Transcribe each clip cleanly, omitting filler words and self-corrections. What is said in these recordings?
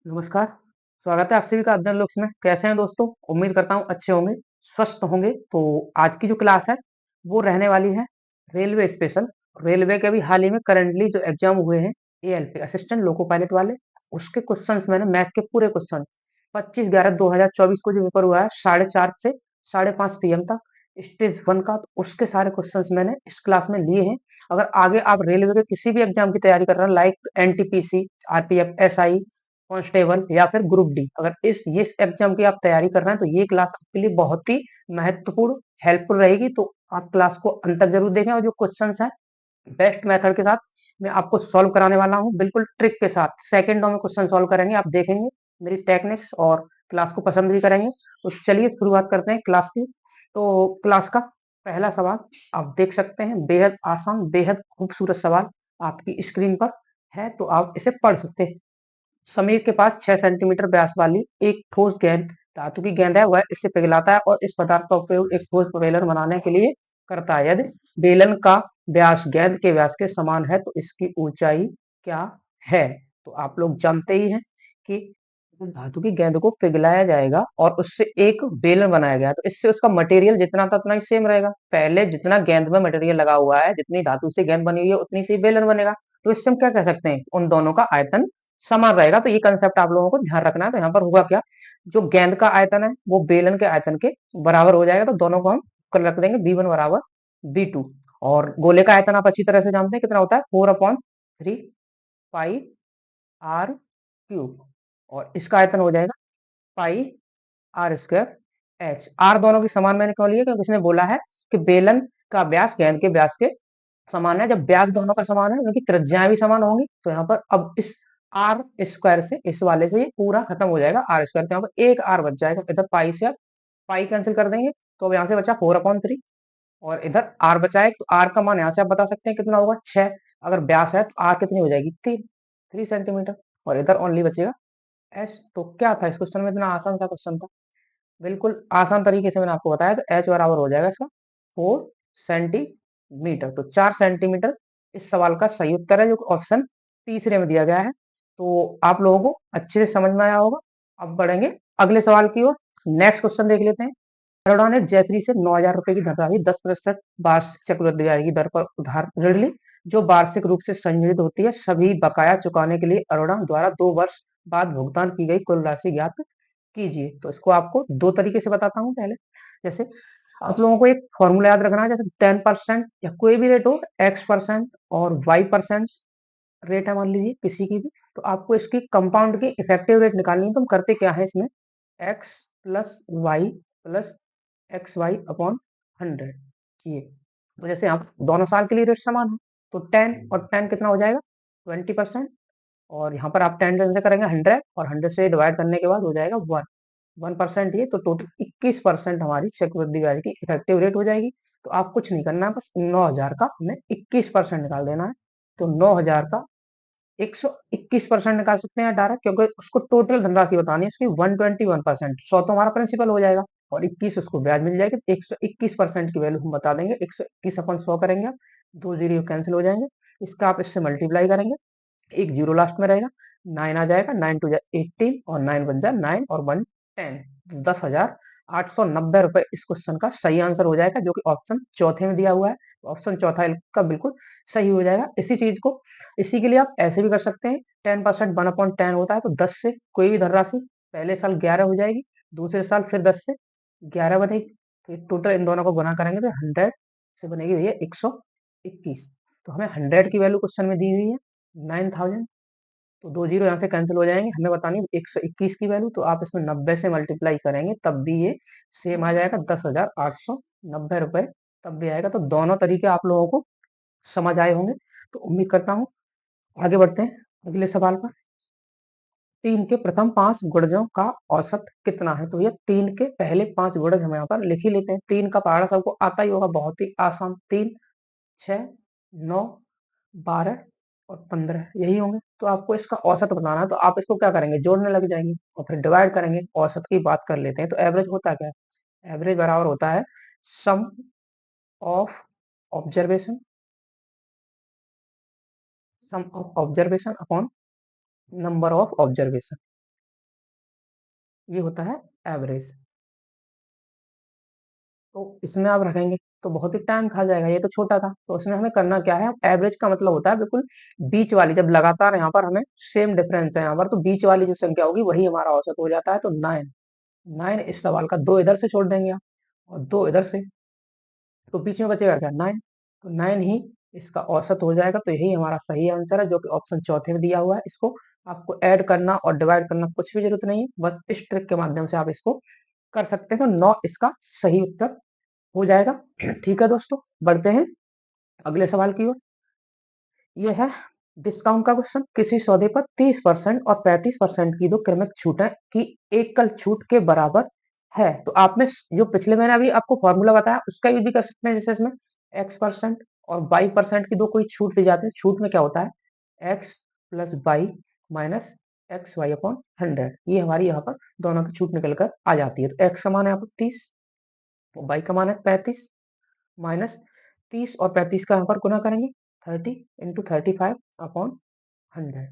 नमस्कार, स्वागत है आप सभी का अध्ययन लुक्स में। कैसे हैं दोस्तों? उम्मीद करता हूँ अच्छे होंगे, स्वस्थ होंगे। तो आज की जो क्लास है, वो रहने वाली है रेलवे स्पेशल। रेलवे के अभी हाल ही में करंटली जो एग्जाम हुए हैं, एएलपी असिस्टेंट लोको पायलट वाले, उसके क्वेश्चंस मैंने मैथ के पूरे क्वेश्चन 25/11/2024 को जो पेपर हुआ है 4:30 से 5:30 पीएम तक स्टेज 1 का, तो उसके सारे क्वेश्चंस मैंने इस क्लास में लिए हैं। अगर आगे आप रेलवे के किसी भी एग्जाम की तैयारी कर रहे हैं, like NTPC, RPF, SI, constable या फिर ग्रुप डी, अगर इस एग्जाम की आप तैयारी कर रहे हैं तो ये क्लास आपके लिए बहुत ही महत्वपूर्ण हेल्पफुल रहेगी। तो आप क्लास को अंत तक जरूर देखें, और जो क्वेश्चंस हैं बेस्ट मेथड के साथ मैं आपको सॉल्व कराने वाला हूँ, बिल्कुल ट्रिक के साथ सेकंडों में क्वेश्चन सॉल्व करेंगे। आप देखेंगे मेरी टेक्निक्स और क्लास को पसंद भी करेंगे। तो चलिए शुरुआत करते हैं क्लास की। तो क्लास का पहला सवाल आप देख सकते हैं, बेहद आसान बेहद खूबसूरत सवाल आपकी स्क्रीन पर है, तो आप इसे पढ़ सकते हैं। समीर के पास 6 सेंटीमीटर व्यास वाली एक ठोस गेंद, धातु की गेंद है, वह इससे पिघलाता है और इस पदार्थ का उपयोग एक ठोस बेलन बनाने के लिए करता है। यदि बेलन का व्यास गेंद के व्यास के समान है तो इसकी ऊंचाई क्या है? तो आप लोग जानते ही हैं कि धातु की गेंद को पिघलाया जाएगा और उससे एक बेलन बनाया गया, तो इससे उसका मटेरियल जितना था उतना ही सेम रहेगा। पहले जितना गेंद में मटेरियल लगा हुआ है, जितनी धातु से गेंद बनी हुई है, उतनी से ही बेलन बनेगा। तो इससे हम क्या कह सकते हैं, उन दोनों का आयतन समान रहेगा। तो ये कंसेप्ट आप लोगों को ध्यान रखना है। तो यहाँ पर होगा क्या, जो गेंद का आयतन है वो बेलन के आयतन के बराबर हो जाएगा। तो दोनों को हम कर रख देंगे B1 बराबर B2। और गोले का आयतन आप अच्छी तरह से जानते हैं कितना होता है, 4/3 पाई आर क्यूब, और इसका आयतन हो जाएगा पाई आर स्क्वायर एच। आर दोनों की समान मैंने क्यों लिया, क्योंकि इसने बोला है कि बेलन का व्यास गेंद के व्यास के समान है। जब व्यास दोनों का समान है, उनकी त्रिज्याएं भी समान होंगी, तो यहाँ पर अब इस आर स्क्वायर से, इस वाले से ये पूरा खत्म हो जाएगा आर स्क्वायर। तो यहाँ पर एक आर बच जाएगा। इधर पाई से आप पाई कैंसिल कर देंगे, तो अब यहाँ से बचा 4/3, और इधर आर बचा है। तो आर का मान यहाँ से आप बता सकते हैं कितना होगा, 6। अगर व्यास है तो आर कितनी हो जाएगी, 3 सेंटीमीटर। और इधर ओनली बचेगा एच। तो क्या था इस क्वेश्चन में, इतना आसान सा क्वेश्चन था, बिल्कुल आसान तरीके से मैंने आपको बताया। तो एच बराबर हो जाएगा इसका 4 सेंटीमीटर। तो 4 सेंटीमीटर इस सवाल का सही उत्तर है, जो ऑप्शन तीसरे में दिया गया है। तो आप लोगों को अच्छे से समझ में आया होगा। अब बढ़ेंगे अगले सवाल की ओर। नेक्स्ट क्वेश्चन देख लेते हैं। बड़ौदा ने जयश्री से 9,000 रुपए की धनराशि 10% वार्षिक चक्रवृद्धि ब्याज की दर पर उधार ऋण ली, जो वार्षिक रूप से संयोजित होती है। सभी बकाया चुकाने के लिए अरोड़ा द्वारा 2 वर्ष बाद भुगतान की गई कुल राशि ज्ञात कीजिए। तो इसको आपको दो तरीके से बताता हूँ। पहले जैसे आप लोगों को एक फॉर्मूला याद रखना है, जैसे 10% या कोई भी रेट हो, X% और Y% रेट है मान लीजिए किसी की भी, तो आपको इसकी कंपाउंड की इफेक्टिव रेट निकालनी है। तो हम करते क्या है इसमें, x plus y plus x y upon 100, ये। तो जैसे आप दोनों साल के लिए रेट समान है, तो 10 और 10 कितना हो जाएगा, 20%। और यहाँ पर आप 10 से करेंगे 100, और 100 से डिवाइड करने के बाद हो जाएगा 1%। ये तो टोटल 21% हमारी चक्रवृद्धि ब्याज की इफेक्टिव रेट हो जाएगी। तो आप कुछ नहीं करना है, बस 9,000 का हमें 21% निकाल देना है। तो 9,000 का 121% निकाल सकते हैं डायरेक्ट, क्योंकि उसको टोटल धनराशि बतानी है उसकी 121%। 100 तो हमारा प्रिंसिपल हो जाएगा और 21 उसको ब्याज मिल जाएगी। 121% की वैल्यू हम बता देंगे। 121/100 करेंगे आप, 2 जीरो कैंसिल हो जाएंगे। इसका आप इससे मल्टीप्लाई करेंगे, एक जीरो लास्ट में रहेगा, 9 आ जाएगा, 9 टू जा 18, और 9 बन जा 9 और 1 10, 10,890 रुपए इस क्वेश्चन का सही आंसर हो जाएगा, जो कि ऑप्शन चौथे में दिया हुआ है। ऑप्शन चौथा का बिल्कुल सही हो जाएगा। इसी चीज को, इसी के लिए आप ऐसे भी कर सकते हैं, 10% 1/10 होता है, तो 10 से कोई भी धनराशि पहले साल 11 हो जाएगी, दूसरे साल फिर 10 से 11 बनेगी। तो टोटल इन दोनों को गुना करेंगे तो 100 से बनेगी भैया 121। तो हमें 100 की वैल्यू क्वेश्चन में दी हुई है 9,000। तो 2 जीरो यहाँ से कैंसिल हो जाएंगे, हमें बतानी 121 की वैल्यू। तो आप इसमें 90 से मल्टीप्लाई करेंगे तब भी ये सेम आ जाएगा, 10,890 रुपए तब भी आएगा। तो दोनों तरीके आप लोगों को समझ आए होंगे। तो उम्मीद करता हूँ। आगे बढ़ते हैं अगले सवाल पर। 3 के प्रथम 5 गुणजों का औसत कितना है? तो ये 3 के पहले 5 गुणज हम यहाँ पर लिख ही लेते हैं। 3 का पहाड़ा सबको आता ही होगा, बहुत ही आसान। 3, 6, 9, 12 और 15 यही होंगे। तो आपको इसका औसत बताना है, तो आप इसको क्या करेंगे, जोड़ने लग जाएंगे और फिर डिवाइड करेंगे। औसत की बात कर लेते हैं, तो एवरेज होता क्या है? एवरेज बराबर होता है sum of observation, sum of observation upon number of observation. ये होता है एवरेज। तो इसमें आप रखेंगे तो बहुत ही टाइम खा जाएगा, ये तो छोटा था। तो इसमें हमें करना क्या है, एवरेज का मतलब होता है बिल्कुल बीच वाली, जब लगातार यहाँ पर हमें सेम डिफरेंस है यहाँ पर, तो बीच वाली जो संख्या होगी वही हमारा औसत हो जाता है। तो 9, 9 इस सवाल का, 2 इधर से छोड़ देंगे आप और 2 इधर से, तो बीच में बचेगा क्या, 9। तो 9 ही इसका औसत हो जाएगा। तो यही हमारा सही आंसर है, जो कि ऑप्शन चौथे में दिया हुआ है। इसको आपको ऐड करना और डिवाइड करना कुछ भी जरूरत नहीं है, बस इस ट्रिक के माध्यम से आप इसको कर सकते हैं। तो 9 इसका सही उत्तर हो जाएगा। ठीक है दोस्तों, बढ़ते हैं अगले सवाल की ओर। ये है डिस्काउंट का क्वेश्चन। किसी सौदे पर 30% और 35% की दो क्रमिक छूटें की एकल छूट के बराबर है। तो आपने जो पिछले मैंने अभी आपको फॉर्मूला बताया उसका यूज भी कर सकते हैं। जैसे इसमें x% और y% की दो कोई छूट दी जाती है। छूट में क्या होता है, x plus y minus x y upon 100। ये हमारी यहाँ पर दोनों की छूट निकल कर आ जाती है। तो x का मान है यहाँ पर 30, वाई का मान है 35, माइनस 30 और 35 का यहाँ पर गुना करेंगे 30 इंटू 35 अपॉन 100,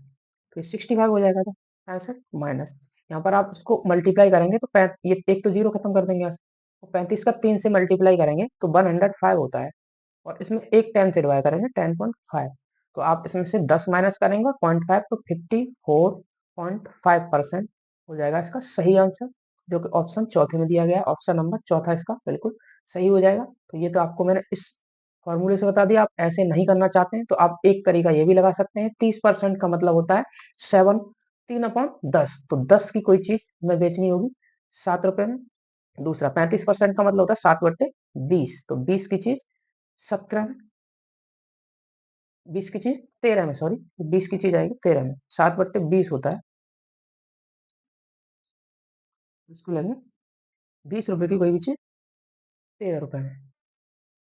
तो 65 हो जाएगा। था आंसर माइनस, यहाँ पर आप इसको मल्टीप्लाई करेंगे तो ये एक तो जीरो खत्म कर देंगे यहाँ से, तो 35 का 3 से मल्टीप्लाई करेंगे तो 105 होता है। और इसमें एक 10 से डिवाइड करेंगे 10.5, तो आप इसमें से 10 माइनस करेंगे और 0.5, तो 54.5% हो जाएगा इसका सही आंसर, जो कि ऑप्शन चौथे में दिया गया है। ऑप्शन नंबर चौथा इसका बिल्कुल सही हो जाएगा। तो ये तो आपको मैंने इस फॉर्मूले से बता दिया। आप ऐसे नहीं करना चाहते हैं तो आप एक तरीका ये भी लगा सकते हैं। 30% का मतलब होता है 7, 3/10, तो 10 की कोई चीज हमें बेचनी होगी 7 रुपए में। दूसरा 35% का मतलब होता है 7/20, तो 20 की चीज 17 में, 20 की चीज 13 में, सॉरी 20 की चीज आएगी 13 में, 7/20 होता है। इसको लेंगे 20 रुपए की कोई भी चीज 13 रुपए में,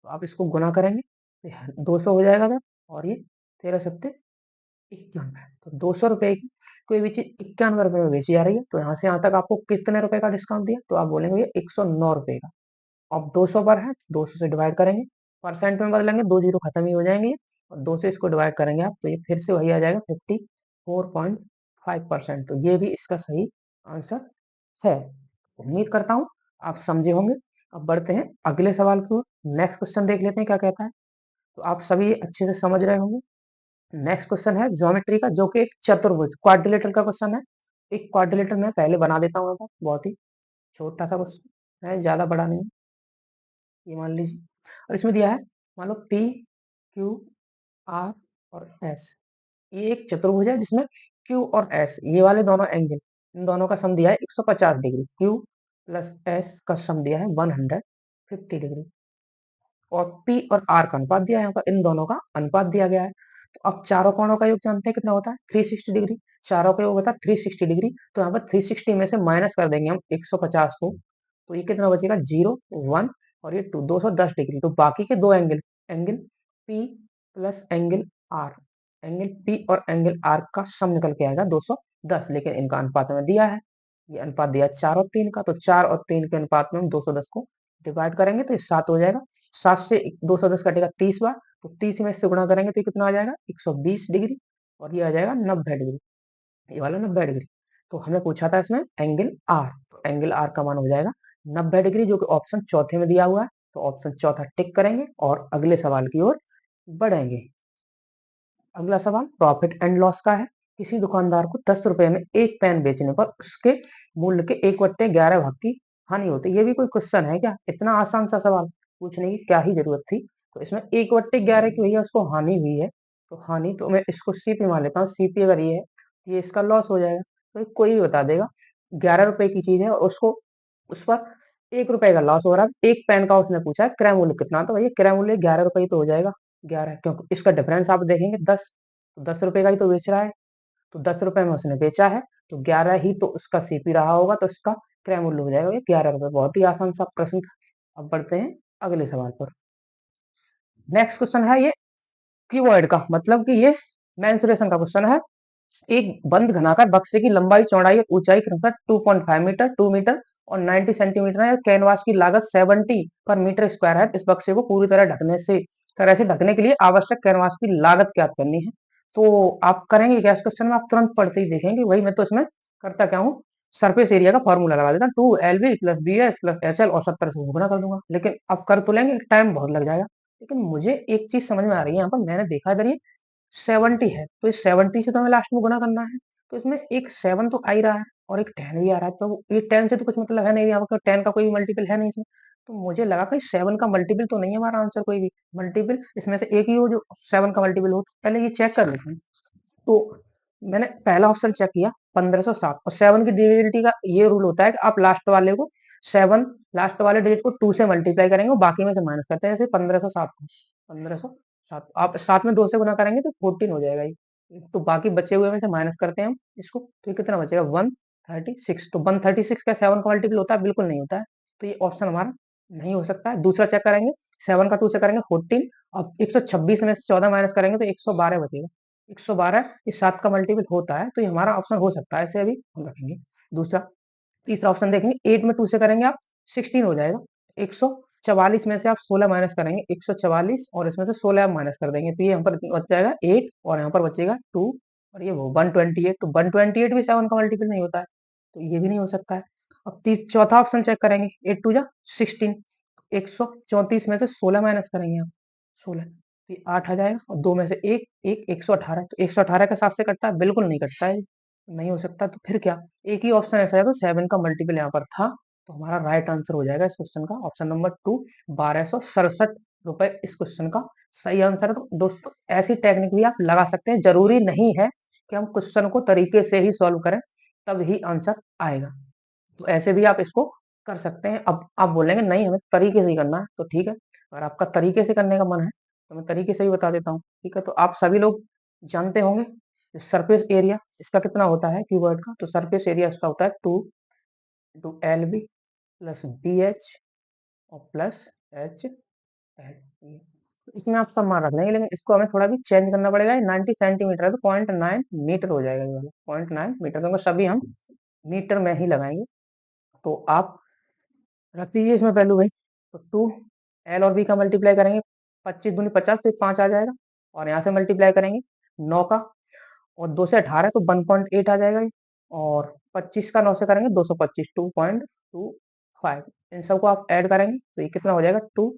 तो आप इसको गुना करेंगे तो 200 हो जाएगा था। और ये 13 सत्ते 91, तो 200 रुपए की कोई भी चीज 91 रुपए में बेची जा रही है। तो यहाँ से यहाँ तक आपको कितने रुपए का डिस्काउंट दिया, तो आप बोलेंगे ये 109 रुपए का। अब 200 पर है तो 200 से डिवाइड करेंगे, परसेंट में बदलेंगे, 2 जीरो खत्म ही हो जाएंगे ये, और 2 से इसको डिवाइड करेंगे आप तो ये फिर से वही आ जाएगा 54.5%। तो ये भी इसका सही आंसर है। उम्मीद करता हूँ आप समझे होंगे। अब बढ़ते हैं अगले सवाल की ओर। नेक्स्ट क्वेश्चन देख लेते हैं क्या कहता है। तो आप सभी अच्छे से समझ रहे होंगे। नेक्स्ट क्वेश्चन है ज्योमेट्री का, जो कि एक चतुर्भुज क्वाड्रिलेटरल का क्वेश्चन है। एक क्वाड्रिलेटर मैं पहले बना देता हूँ, यहाँ पर बहुत ही छोटा सा क्वेश्चन है, ज्यादा बड़ा नहीं। ये मान लीजिए, और इसमें दिया है, मान लो पी क्यू आर और एस, ये एक चतुर्भुज है जिसमें क्यू और एस ये वाले दोनों एंगल, इन दोनों का सम दिया है 150 डिग्री। क्यू प्लस एस का सम दिया है 150 डिग्री, और पी और आर का अनुपात दिया है, यहाँ पर इन दोनों का अनुपात दिया गया है। तो अब चारों कोणों का योग जानते हैं कितना होता है, 360 डिग्री। चारों का योग होता है 360 डिग्री। तो यहाँ पर 360 में से माइनस कर देंगे हम 150 को, तो ये कितना बचेगा, 0, 1 और ये 2, 210 डिग्री। तो बाकी के दो angle, angle P plus angle R, angle P और एंगल आर का सम निकल के आएगा 210, लेकिन इनका अनुपात हमें दिया है, ये अनुपात दिया 4 और 3 का। तो 4 और 3 के अनुपात में हम 210 को डिवाइड करेंगे तो ये 7 हो जाएगा। 7 से 210 कटेगा 30 बार, तो 30 में इससे गुणा करेंगे तो ये कितना आ जाएगा, 120 डिग्री, और ये आ जाएगा 90 डिग्री, ये वाला 90 डिग्री। तो हमें पूछा था इसमें एंगल आर, तो एंगल आर का मान हो जाएगा 90 डिग्री, जो कि ऑप्शन चौथे में दिया हुआ है। तो ऑप्शन चौथा टिक करेंगे और अगले सवाल की ओर बढ़ेंगे। अगला सवाल प्रॉफिट एंड लॉस का है। किसी दुकानदार को 10 रुपए में एक पेन बेचने पर उसके मूल्य के 1/11 भाग की हानि होती है। ये भी कोई क्वेश्चन है क्या, इतना आसान सा सवाल पूछने की क्या ही जरूरत थी। तो इसमें 1/11 की भैया उसको हानि हुई है, तो हानि, तो मैं इसको सीपी मान लेता हूँ। सीपी अगर ये है तो ये इसका लॉस हो जाएगा। तो ये कोई भी बता देगा, 11 रुपए की चीज है और उसको, उस पर 1 रुपए का लॉस हो रहा है। एक पेन का उसने पूछा है क्रय मूल्य कितना, तो भैया क्रय मूल्य 11 रुपए ही तो हो जाएगा। 11, क्योंकि इसका डिफरेंस आप देखेंगे 10, तो 10 रुपए का ही तो बेच रहा है, तो 10 रुपए में उसने बेचा है, तो 11 ही तो उसका सीपी रहा होगा, तो इसका क्रय मूल्य हो जाएगा ये 11 रुपए। बहुत ही आसान सा प्रश्न था। अब बढ़ते हैं अगले सवाल पर। नेक्स्ट क्वेश्चन है ये क्यूबॉइड का, मतलब कि ये मेंसुरेशन का क्वेश्चन है। एक बंद घनाकार बक्से की लंबाई, चौड़ाई और ऊंचाई क्रमशः 2.5 मीटर, 2 मीटर और 90 सेंटीमीटर है। कैनवास की लागत 70 पर मीटर स्क्वायर है। इस बक्से को पूरी तरह से ढकने के लिए आवश्यक कैनवास की लागत ज्ञात करनी है। तो आप करेंगे क्या इस क्वेश्चन में, आप तुरंत पढ़ते ही देखेंगे। वही मैं तो इसमें करता क्या हूँ, सरफेस एरिया का फॉर्मूला लगा देता, 2 LV plus BS plus HL और 70 से गुना कर दूंगा। लेकिन अब कर तो लेंगे, टाइम बहुत लग जाएगा। लेकिन मुझे एक चीज समझ में आ रही है, यहाँ पर मैंने देखा इधर ये 70 है, तो इस 70 से तो हमें लास्ट में गुना करना है। तो इसमें एक 7 तो आ ही रहा है और एक 10 भी आ रहा है, तो ये 10 से तो कुछ मतलब है नहीं, यहाँ पर 10 का कोई मल्टीपल है नहीं इसमें। तो मुझे लगा कि 7 का मल्टीपल तो नहीं है हमारा आंसर, कोई भी मल्टीपल इसमें से एक ही हो जो 7 का मल्टीपल हो। तो पहले ये चेक कर लेते हैं। तो मैंने पहला ऑप्शन चेक किया 1507, और 7 की डिविजिबिलिटी का ये रूल होता है कि आप लास्ट वाले को 7, लास्ट वाले डिजिट को 2 से मल्टीप्लाई करेंगे और बाकी में से माइनस करते हैं। जैसे 1507 था, 1507 आप 7 में 2 से गुना करेंगे तो 14 हो जाएगा ये। तो बाकी बचे हुए में से माइनस करते हैं हम इसको, तो ये कितना बचेगा 136। तो 136 क्या 7 का मल्टीपल होता है? बिल्कुल नहीं होता है। तो ये ऑप्शन हमारा नहीं हो सकता है। दूसरा चेक करेंगे, 7 का 2 से करेंगे 14, अब 126 में से 14 माइनस करेंगे तो 112 बचेगा। 112 इस 7 का मल्टीपल होता है, तो ये हमारा ऑप्शन हो सकता है, ऐसे अभी हम रखेंगे। दूसरा, तीसरा ऑप्शन देखेंगे, 8 में 2 से करेंगे आप 16 हो जाएगा। 144 में से आप 16 माइनस करेंगे, 144 और इसमें से 16 आप माइनस कर देंगे, तो ये यहाँ पर बच जाएगा 8 और यहाँ पर बचेगा 2 और ये वो 128। तो 128 भी 7 का मल्टीपल नहीं होता है, तो ये भी नहीं हो सकता है। अब चौथा ऑप्शन चेक करेंगे, 8 टू जा 16, 134 में से 16 माइनस करेंगे आप, 16 ये 8 आ जाएगा और 2 में से एक एक 118, तो 118 के 7 से कटता है? बिल्कुल नहीं कटता है, नहीं हो सकता। तो फिर क्या, एक ही ऑप्शन ऐसा है, तो 7 का मल्टीपल यहाँ पर था, तो हमारा राइट आंसर हो जाएगा इस क्वेश्चन का ऑप्शन नंबर 2, 1267 रुपए इस क्वेश्चन का सही आंसर है। तो दोस्तों ऐसी टेक्निक भी आप लगा सकते हैं, जरूरी नहीं है कि हम क्वेश्चन को तरीके से ही सॉल्व करें तब ही आंसर आएगा। तो ऐसे भी आप इसको कर सकते हैं। अब आप बोलेंगे नहीं हमें तरीके से ही करना है, तो ठीक है, अगर आपका तरीके से करने का मन है तो मैं तरीके से ही बता देता हूँ। ठीक है, तो आप सभी लोग जानते होंगे सरफेस एरिया इसका कितना होता है क्यूबॉइड का। तो सरफेस एरिया इसका होता है 2 LB प्लस BH और प्लस HL। इसमें आप सब मान रख लेंगे, लेकिन इसको हमें थोड़ा भी चेंज करना पड़ेगा। 90 सेंटीमीटर है तो 0.9 मीटर हो जाएगा, ये वाला 0.9 मीटर, क्योंकि सभी हम मीटर में ही लगाएंगे। तो आप रख दीजिए इसमें वैल्यू भाई। तो 2 L और B का मल्टीप्लाई करेंगे, 25 दूनी 50, तो 5 आ जाएगा। और यहाँ से मल्टीप्लाई करेंगे 9 का, और 2 से 18 तो 1.8 आ जाएगा ये। और 25 का 9 से करेंगे 225, 2.25। इन सबको आप ऐड करेंगे तो ये कितना हो जाएगा 2,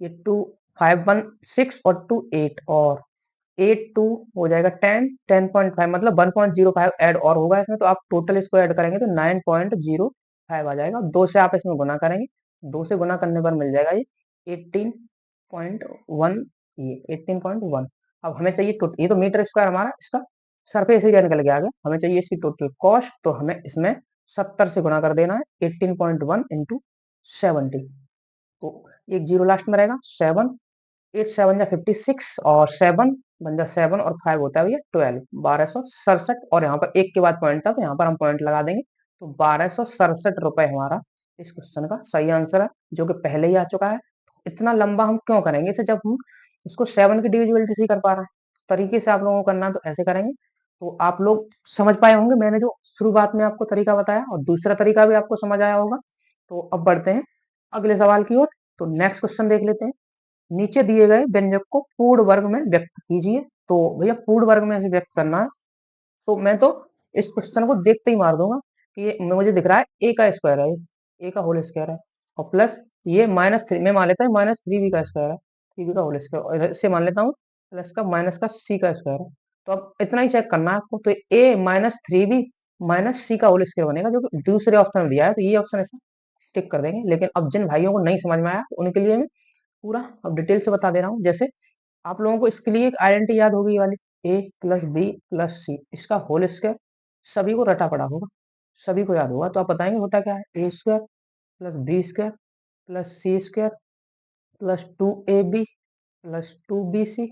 ये 2 5 1 6 और 2 8 और 8 2 हो जाएगा 10, 10.5 मतलब 1.05 ऐड और होगा इसमें, तो आप टोटल इसको ऐड करेंगे तो 9.05 आ जाएगा। 2 से आप इसमें गुना करेंगे, 2 से गुना करने पर मिल जाएगा ये 18.1, ये 18.1। अब हमें चाहिए ये तो मीटर स्क्वायर हमारा इसका सरफेस एरिया निकल के आ गया। हमें चाहिए इसकी टोटल कॉस्ट, तो हमें इसमें 70 से गुना कर देना है, 18.1 इंटू 70। तो एक जीरो लास्ट में रहेगा, 7 8 7 जा 56 और 7 बन जा 7 और 5 होता है भैया 12, 1267। और यहाँ पर एक के बाद पॉइंट था तो यहाँ पर हम पॉइंट लगा देंगे। तो 1267 रुपए हमारा इस क्वेश्चन का सही आंसर है, जो कि पहले ही आ चुका है। इतना लंबा हम क्यों करेंगे इसे, जब हम इसको 7 की डिविजिबिलिटी से ही कर पा रहे हैं। तरीके से आप लोगों को करना है तो ऐसे करेंगे। तो आप लोग समझ पाए होंगे, मैंने जो शुरुआत में आपको तरीका बताया और दूसरा तरीका भी आपको समझ आया होगा। तो अब बढ़ते हैं अगले सवाल की ओर। तो नेक्स्ट क्वेश्चन देख लेते हैं। नीचे दिए गए व्यंजक को पूर्ण वर्ग में व्यक्त कीजिए। तो भैया पूर्ण वर्ग में से व्यक्त करना है, तो मैं तो इस क्वेश्चन को देखते ही मार दूंगा कि ये मुझे दिख रहा है ए का स्क्वायर है, ए का होल स्क्वायर है, और प्लस ये -3 में मान लेता हूँ -3b का स्क्वायर है, 3b का होल स्क्वायर, और इसे मान लेता हूँ प्लस का माइनस का सी का स्क्वायर है। तो अब इतना ही चेक करना है आपको। तो ए -3b माइनस सी का होल स्क्वायर बनेगा, जो कि दूसरे ऑप्शन में दिया है, तो ये ऑप्शन ऐसा टिक कर देंगे। लेकिन अब जिन भाइयों को नहीं समझ में आया तो उनके लिए मैं पूरा अब डिटेल से बता दे रहा हूँ। जैसे आप लोगों को इसके लिए एक आइडेंटिटी याद होगी, ये वाली ए प्लस बी प्लस सी, इसका होल स्क्वायर सभी को रटा पड़ा होगा, सभी को याद होगा। तो आप बताएंगे होता क्या है, A square plus B square plus C square plus 2ab plus 2bc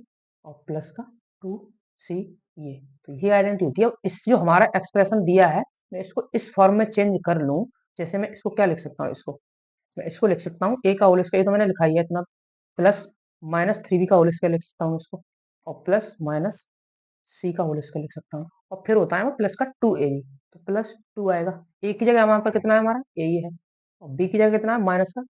और प्लस का 2c। ये तो ये आइडेंटिटी होती है। अब इस जो हमारा एक्सप्रेशन दिया है, मैं इसको इस फॉर्म में चेंज कर लूं। जैसे मैं इसको क्या लिख सकता हूँ, इसको मैं इसको लिख सकता हूँ ए का होल स्क्वायर, ये तो मैंने लिखा ही है इतना, प्लस -3b का होल स्क्वायर लिख सकता हूँ इसको, और प्लस माइनस सी का होल स्क्वायर लिख सकता हूँ, और फिर होता है वो प्लस का 2ab, तो प्लस 2 आएगा। ए की जगह वहां पर कितना है हमारा, ए ही है, और बी की जगह कितना है माइनस का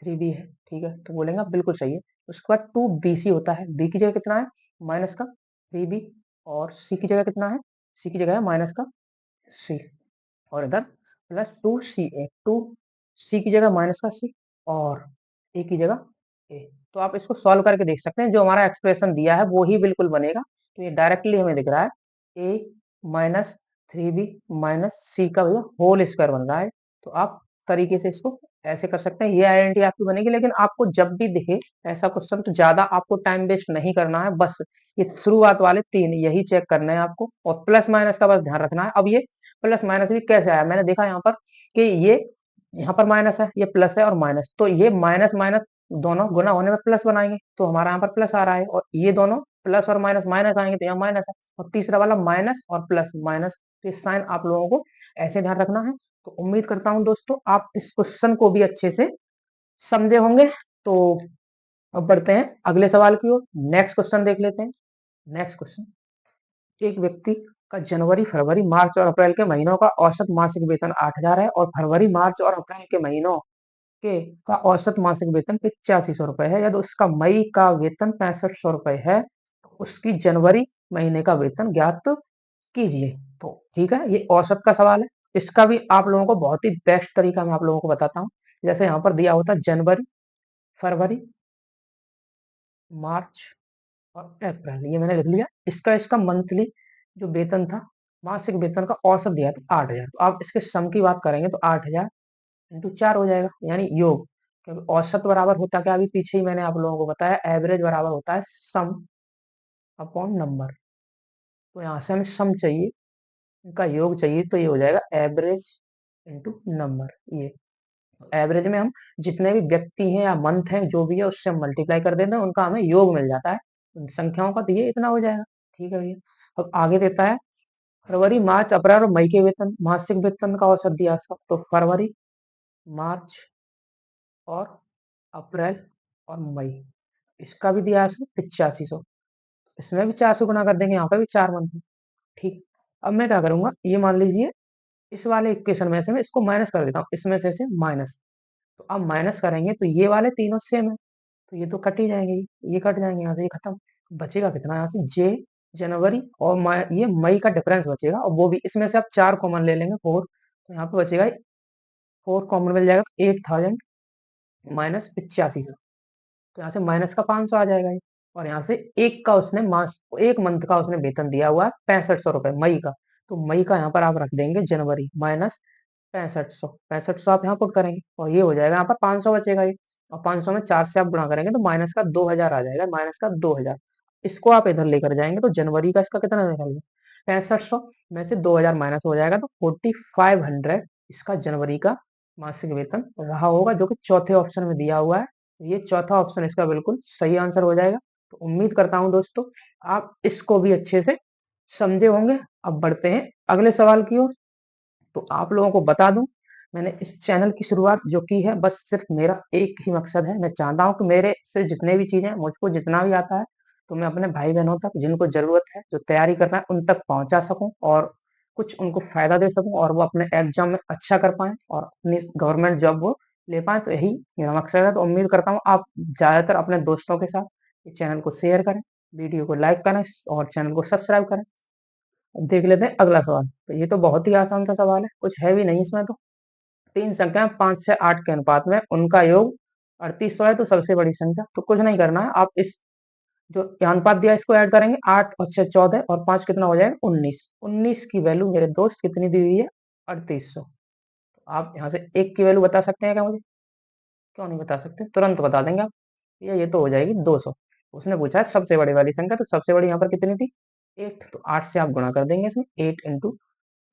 3b है। ठीक है, तो बोलेंगे आप बिल्कुल सही है। उसके बाद 2bc होता है, बी की जगह कितना है माइनस का 3b, और सी की जगह कितना है, सी की जगह है माइनस का सी, और इधर प्लस 2CA, 2C की जगह माइनस का C और A की जगह A। तो आप इसको सॉल्व करके देख सकते हैं, जो हमारा एक्सप्रेशन दिया है वो ही बिल्कुल बनेगा। तो ये डायरेक्टली हमें दिख रहा है A minus 3B minus C का भैया होल स्क्वायर बन रहा है। तो आप तरीके से इसको ऐसे कर सकते हैं, ये आइडेंटिटी आपकी बनेगी। लेकिन आपको जब भी दिखे ऐसा क्वेश्चन तो ज्यादा आपको टाइम वेस्ट नहीं करना है, बस ये शुरुआत वाले 3 यही चेक करने हैं आपको, और प्लस माइनस का बस ध्यान रखना है। अब ये प्लस माइनस भी कैसे आया, मैंने देखा यहाँ पर कि ये यहाँ पर माइनस है, ये प्लस है और माइनस, तो ये माइनस माइनस दोनों गुना होने में प्लस बनाएंगे, तो हमारा यहाँ पर प्लस आ रहा है। और ये दोनों प्लस और माइनस माइनस आएंगे तो यहाँ माइनस है। और तीसरा वाला माइनस और प्लस माइनस, तो ये साइन आप लोगों को ऐसे ध्यान रखना है। तो उम्मीद करता हूँ दोस्तों आप इस क्वेश्चन को भी अच्छे से समझे होंगे। तो अब बढ़ते हैं अगले सवाल की ओर, नेक्स्ट क्वेश्चन देख लेते हैं। नेक्स्ट क्वेश्चन, एक व्यक्ति का जनवरी फरवरी मार्च और अप्रैल के महीनों का औसत मासिक वेतन 8,000 है और फरवरी मार्च और अप्रैल के महीनों के का औसत मासिक वेतन 8500 रुपए है। यदि उसका मई का वेतन 6500 रुपए है तो उसकी जनवरी महीने का वेतन ज्ञात कीजिए। तो ठीक है, ये औसत का सवाल है। इसका भी आप लोगों को बहुत ही बेस्ट तरीका मैं आप लोगों को बताता हूँ। जैसे यहाँ पर दिया होता है जनवरी फरवरी मार्च और अप्रैल, ये मैंने लिख लिया। इसका इसका मंथली जो वेतन था, मासिक वेतन का औसत दिया था 8,000। तो आप इसके सम की बात करेंगे तो 8,000 इंटू 4 हो जाएगा, यानी योग। क्योंकि औसत बराबर होता क्या, अभी पीछे ही मैंने आप लोगों को बताया, एवरेज बराबर होता है सम अपॉन नंबर। तो यहाँ से हमें सम चाहिए, इनका योग चाहिए, तो ये हो जाएगा एवरेज इंटू नंबर। ये एवरेज में हम जितने भी व्यक्ति हैं या मंथ हैं जो भी है उससे हम मल्टीप्लाई कर देते हैं, उनका हमें योग मिल जाता है उन संख्याओं का, तो ये इतना हो जाएगा। ठीक है भैया, अब आगे देता है फरवरी मार्च अप्रैल और मई के वेतन, मासिक वेतन का औसत दिया उसका। तो फरवरी मार्च और अप्रैल और मई, इसका भी दिया है उसने 8500। इसमें भी 4 से गुना कर देंगे, यहाँ पे भी 4 मंथ है। ठीक, अब मैं क्या करूंगा, ये मान लीजिए इस वाले इक्वेशन में से मैं इसको माइनस कर देता हूँ, इसमें से माइनस। तो अब माइनस करेंगे तो ये वाले तीनों सेम है, तो ये तो कट ही जाएंगे, ये कट जाएंगे, यहाँ से ये खत्म। बचेगा कितना यहाँ से, जे जनवरी और ये मई का डिफरेंस बचेगा, और वो भी इसमें से आप 4 कॉमन ले लेंगे, 4। तो यहाँ पे बचेगा 4 कॉमन मिल जाएगा, 8000 माइनस 85। तो यहाँ से माइनस का 500 आ जाएगा ये। और यहाँ से एक का उसने मास एक मंथ का उसने वेतन दिया हुआ है 6500 रुपए मई का। तो मई का यहाँ पर आप रख देंगे जनवरी माइनस 6500, 6500 आप यहाँ पुट करेंगे और ये हो जाएगा, यहाँ पर 500 बचेगा ये। और 500 में 4 से आप गुणा करेंगे तो माइनस का 2000 आ जाएगा, माइनस का 2000। इसको आप इधर लेकर जाएंगे तो जनवरी का इसका कितना निकलेगा, 6500 में से 2000 माइनस हो जाएगा तो 4500 इसका जनवरी का मासिक वेतन रहा होगा, जो कि चौथे ऑप्शन में दिया हुआ है। तो ये चौथा ऑप्शन इसका बिल्कुल सही आंसर हो जाएगा। तो उम्मीद करता हूं दोस्तों आप इसको भी अच्छे से समझे होंगे। अब बढ़ते हैं अगले सवाल की ओर। तो आप लोगों को बता दूं, मैंने इस चैनल की शुरुआत जो की है, बस सिर्फ मेरा एक ही मकसद है, मैं चाहता हूं कि मेरे से जितने भी चीजें मुझको जितना भी आता है तो मैं अपने भाई बहनों तक जिनको जरूरत है, जो तैयारी करना है, उन तक पहुंचा सकूं और कुछ उनको फायदा दे सकूं और वो अपने एग्जाम में अच्छा कर पाएं और अपनी गवर्नमेंट जॉब वो ले पाएं। तो यही मेरा मकसद है। तो उम्मीद करता हूँ आप ज्यादातर अपने दोस्तों के साथ इस चैनल को शेयर करें, वीडियो को लाइक करें और चैनल को सब्सक्राइब करें। अब देख लेते हैं अगला सवाल। तो ये तो बहुत ही आसान सा सवाल है, कुछ है भी नहीं इसमें। तो तीन संख्या 5 से 8 के अनुपात में उनका योग 3800 है, तो सबसे बड़ी संख्या। तो कुछ नहीं करना है, आप इस जो अनुपात दिया इसको ऐड करेंगे, 8 और 6 14 और 5 कितना हो जाएगा 19। 19 की वैल्यू मेरे दोस्त कितनी दी हुई है, 3800। तो आप यहाँ से एक की वैल्यू बता सकते हैं क्या मुझे, क्यों नहीं बता सकते, तुरंत बता देंगे आप। ये तो हो जाएगी 200। उसने पूछा है सबसे बड़ी वाली संख्या, तो सबसे बड़ी यहाँ पर कितनी थी 8, तो 8 से आप गुणा कर देंगे इसमें, 8 इंटू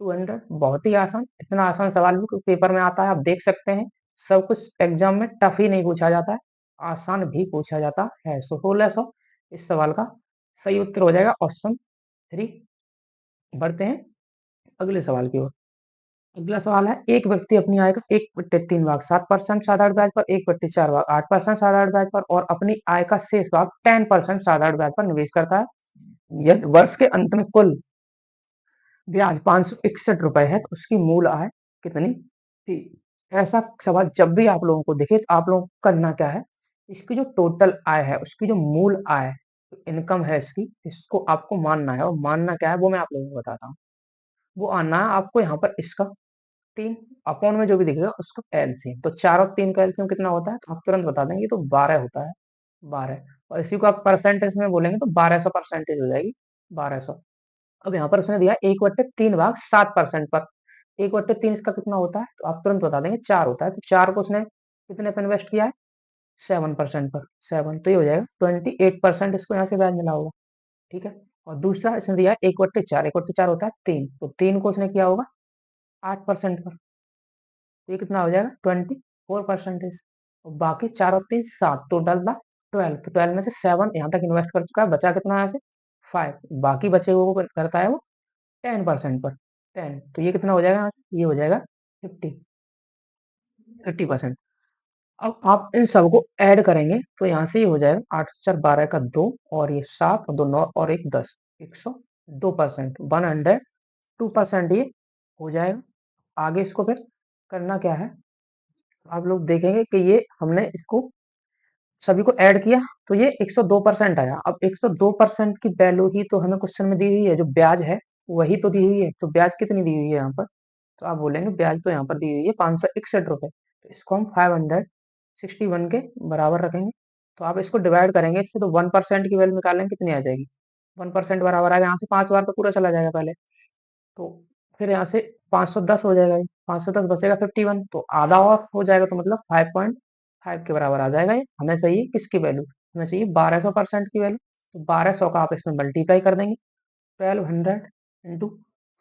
200। बहुत ही आसान, इतना आसान सवाल भी पेपर में आता है, आप देख सकते हैं। सब कुछ एग्जाम में टफ ही नहीं पूछा जाता है, आसान भी पूछा जाता है। 1600 इस सवाल का सही उत्तर हो जाएगा, ऑप्शन 3। बढ़ते हैं अगले सवाल की ओर। अगला सवाल है, एक व्यक्ति अपनी आय का 1/3 भाग 7% साधारण ब्याज पर, 1/4 भाग 8% साधारण ब्याज पर और अपनी आय का शेष भाग 10% साधारण ब्याज पर निवेश करता है। यदि वर्ष के अंत में कुल ब्याज 561 रुपए है तो उसकी मूल आय कितनी थी। ऐसा सवाल जब भी आप लोगों को दिखे तो आप लोगों को करना क्या है, इसकी जो टोटल आय है, उसकी जो मूल आय इनकम है इसकी, इसको आपको मानना है। और मानना क्या है वो मैं आप लोगों को बताता हूँ। वो आना है आपको यहाँ पर इसका 3 अपॉन में जो भी दिखेगा उसको एलसीएम, तो 4 और 3 का एलसीएम कितना होता है तो आप तुरंत बता देंगे, तो 12 होता है, 12। और इसी को आप परसेंटेज में बोलेंगे तो 1200 परसेंटेज हो जाएगी, 1200। अब यहाँ पर उसने दिया 1/3/7% पर, 1/3 इसका कितना होता है तो आप तुरंत बता देंगे 4 होता है, तो 4 को उसने कितने पे इन्वेस्ट किया है 7% पर, 7 तो ये हो जाएगा 28% इसको यहाँ से ब्याज मिला होगा, ठीक है। और दूसरा इसने दिया है 1/4, 1/4 होता है 3, तो 3 को उसने किया होगा 8% पर, तो ये कितना हो जाएगा 24%। और बाकी 4 और 3 7, टोटल था 12, तो 12 में से 7 यहाँ तक इन्वेस्ट कर चुका है, बचा कितना यहाँ से 5, बाकी बचे हुए को करता है वो 10% पर, 10, तो ये कितना हो जाएगा यहाँ से, ये हो जाएगा 50%। अब आप इन सबको ऐड करेंगे तो यहाँ से ये हो जाएगा 8 4 12 का 2, और ये 7 और 2 9 और 1 10, 102%, 102% ये हो जाएगा। आगे इसको फिर करना क्या है, आप लोग देखेंगे कि ये हमने इसको सभी को ऐड किया तो ये 102% आया। अब 102% की वैल्यू ही तो हमें क्वेश्चन में दी हुई है, जो ब्याज है वही तो दी हुई है, तो ब्याज कितनी दी हुई है यहाँ पर, तो आप बोलेंगे ब्याज तो यहाँ पर दी हुई है 561 रुपए, तो इसको हम 561 के बराबर रखेंगे। तो आप इसको डिवाइड करेंगे इससे, तो 1% की वैल्यू निकालेंगे कितनी आ जाएगी, 1% बराबर आएगा, यहाँ से 5 बार तो पूरा चला जाएगा पहले, तो फिर यहाँ से 510 हो जाएगा, ये 510 बचेगा 51, तो आधा और हो जाएगा, तो मतलब 5.5 के बराबर आ जाएगा। ये हमें चाहिए किसकी वैल्यू, हमें चाहिए 1200% की वैल्यू, तो 1200 का आप इसमें मल्टीप्लाई कर देंगे, 1200 इंटू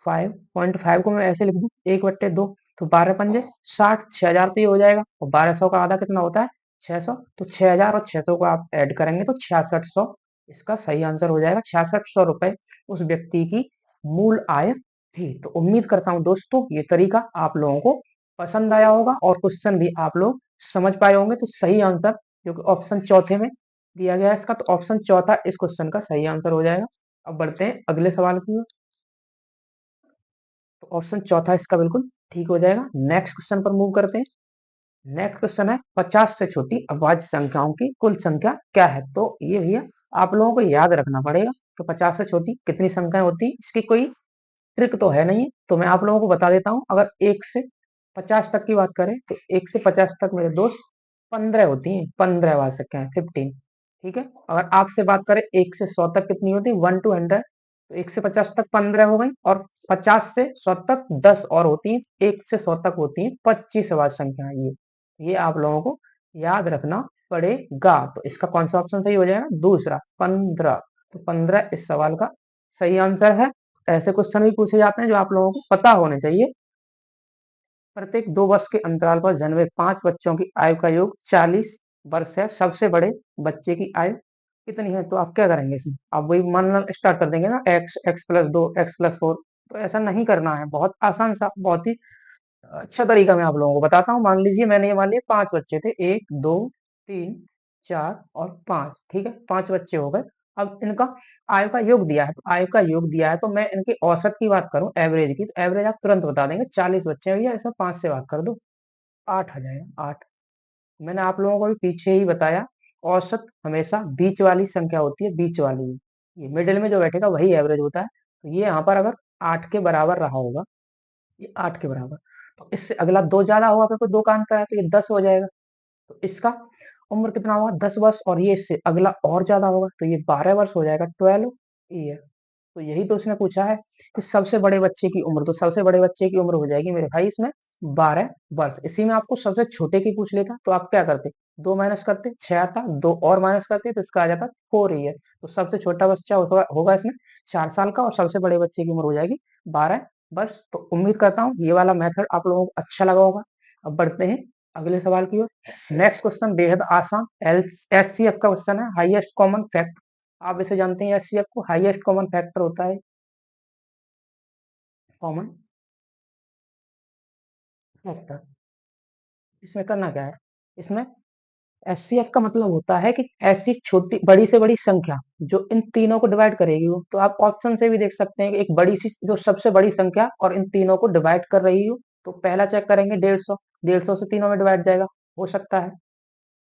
5.5 को मैं ऐसे लिख दूं 1/2, तो 12 पंजे 60, 6000 तो ये हो जाएगा, और 1200 का आधा कितना होता है 600, तो 6000 और 600 को आप ऐड करेंगे तो 6600 इसका सही आंसर हो जाएगा। 6600 रुपए उस व्यक्ति की मूल आय थी। तो उम्मीद करता हूं दोस्तों ये तरीका आप लोगों को पसंद आया होगा, और क्वेश्चन भी आप लोग समझ पाए होंगे। तो सही आंसर जो कि ऑप्शन चौथे में दिया गया है इसका, तो ऑप्शन चौथा इस क्वेश्चन का सही आंसर हो जाएगा। अब बढ़ते हैं अगले सवाल की ओर, तो ऑप्शन चौथा इसका बिल्कुल ठीक हो जाएगा। नेक्स्ट क्वेश्चन पर मूव करते हैं। नेक्स्ट क्वेश्चन है 50 से छोटी अभाज्य संख्याओं की कुल संख्या क्या है, तो ये भैया आप लोगों को याद रखना पड़ेगा कि 50 से छोटी कितनी संख्याएं होती है, इसकी कोई ट्रिक तो है नहीं, तो मैं आप लोगों को बता देता हूँ। अगर 1 से 50 तक की बात करें तो 1 से 50 तक मेरे दोस्त 15 होती हैं, 15 वाले संख्याएं 15, ठीक है। अगर आपसे बात करें 1 से 100 तक कितनी होती है 1 to 100, तो 1 से 50 तक 15 हो गई, और 50 से 100 तक 10 और होती हैं, 1 से 100 तक होती हैं 25 वाली संख्या। ये आप लोगों को याद रखना पड़ेगा। तो इसका कौन सा ऑप्शन सही हो जाएगा, दूसरा 15, तो 15 इस सवाल का सही आंसर है। ऐसे क्वेश्चन भी पूछे जाते हैं जो आप लोगों को पता होने चाहिए। प्रत्येक 2 वर्ष के अंतराल पर जन्मे 5 बच्चों की आयु का योग 40 वर्ष है, सबसे बड़े बच्चे की आयु कितनी है, तो आप क्या करेंगे इसमें, आप वही मानना स्टार्ट कर देंगे ना, x+2 x+4, तो ऐसा नहीं करना है, बहुत आसान सा, बहुत ही अच्छा तरीका मैं आप लोगों को बताता हूँ। मान लीजिए मैंने ये मान लिया 5 बच्चे थे, 1 2 3 4 और 5, ठीक है, 5 बच्चे हो गए। अब इनका आयु का योग दिया है, तो आयु का योग दिया है, तो मैं इनके औसत की बात करूं एवरेज की, तो एवरेज आप तुरंत बता देंगे 40 बच्चे हैं भैया, इसमें 5 से भाग कर दो 8 आ जाएगा, 8। मैंने आप लोगों को भी पीछे ही बताया, औसत हमेशा बीच वाली संख्या होती है, बीच वाली, ये मिडिल में जो बैठेगा वही एवरेज होता है। तो ये यहाँ पर अगर 8 के बराबर रहा होगा, ये 8 के बराबर, तो इससे अगला 2 ज्यादा होगा क्योंकि 2 का अंतर है, तो ये 10 हो जाएगा। तो इसका उम्र कितना होगा 10 वर्ष, और ये इससे अगला और ज्यादा होगा, तो ये 12 वर्ष हो जाएगा, 12 ईयर। तो यही तो उसने पूछा है कि सबसे बड़े बच्चे की उम्र, तो सबसे बड़े बच्चे की उम्र हो जाएगी मेरे भाई इसमें 12 वर्ष। इसी में आपको सबसे छोटे की पूछ लेता तो आप क्या करते, 2 माइनस करते 6 आता, 2 और माइनस करते तो इसका आ जाता 4 ईयर। तो सबसे छोटा बच्चा होगा इसमें 4 साल का, और सबसे बड़े बच्चे की उम्र हो जाएगी 12 वर्ष। तो उम्मीद करता हूँ ये वाला मेथड आप लोगों को अच्छा लगा होगा। अब बढ़ते हैं अगले सवाल की ओर। नेक्स्ट क्वेश्चन बेहद आसान एचसीएफ का क्वेश्चन है, हाईएस्ट कॉमन फैक्टर। आप इसे जानते हैं, एचसीएफ को हाईएस्ट कॉमन फैक्टर होता है, कॉमन फैक्टर। इसमें करना क्या है, इसमें एचसीएफ का मतलब होता है कि ऐसी छोटी बड़ी से बड़ी संख्या जो इन तीनों को डिवाइड करेगी हो, तो आप ऑप्शन से भी देख सकते हैं कि एक बड़ी सी जो सबसे बड़ी संख्या और इन तीनों को डिवाइड कर रही हो, तो पहला चेक करेंगे 150, 150 से तीनों में डिवाइड जाएगा, हो सकता है।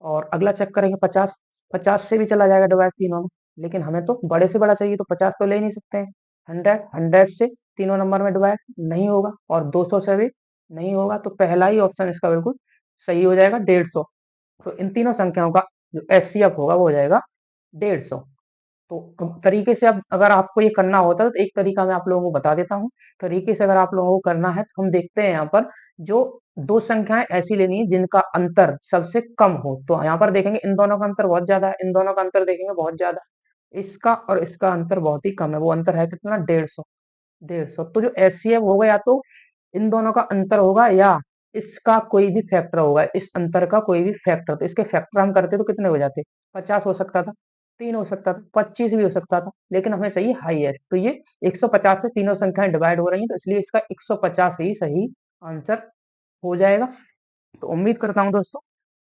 और अगला चेक करेंगे 50, 50 से भी चला जाएगा डिवाइड तीनों में, लेकिन हमें तो बड़े से बड़ा चाहिए, तो 50 तो ले ही नहीं सकते हैं। 100, 100 से तीनों नंबर में डिवाइड नहीं होगा, और 200 से भी नहीं होगा तो पहला ही ऑप्शन इसका बिल्कुल सही हो जाएगा, 150। तो इन तीनों संख्याओं का जो एचसीएफ होगा वो हो जाएगा 150। तो तरीके से अब अगर आपको ये करना होता है तो एक तरीका मैं आप लोगों को बता देता हूँ। तरीके से अगर आप लोगों को करना है तो हम देखते हैं यहाँ पर जो दो संख्याएं ऐसी लेनी है जिनका अंतर सबसे कम हो। तो यहाँ पर देखेंगे इन दोनों का अंतर बहुत ज्यादा है, इन दोनों का अंतर देखेंगे बहुत ज्यादा है, इसका और इसका अंतर बहुत ही कम है। वो अंतर है कितना, 150। 150 तो जो एचसीएफ होगा या तो इन दोनों का अंतर होगा या इसका कोई भी फैक्टर होगा, इस अंतर का कोई भी फैक्टर। तो इसके फैक्टर हम करते तो कितने हो जाते, 50 हो सकता था, 3 हो सकता था, 25 भी हो सकता था, लेकिन हमें चाहिए हाईएस्ट। तो ये 150 से तीनों संख्याएं डिवाइड हो रही हैं तो इसलिए इसका 150 ही सही आंसर हो जाएगा। तो उम्मीद करता हूं दोस्तों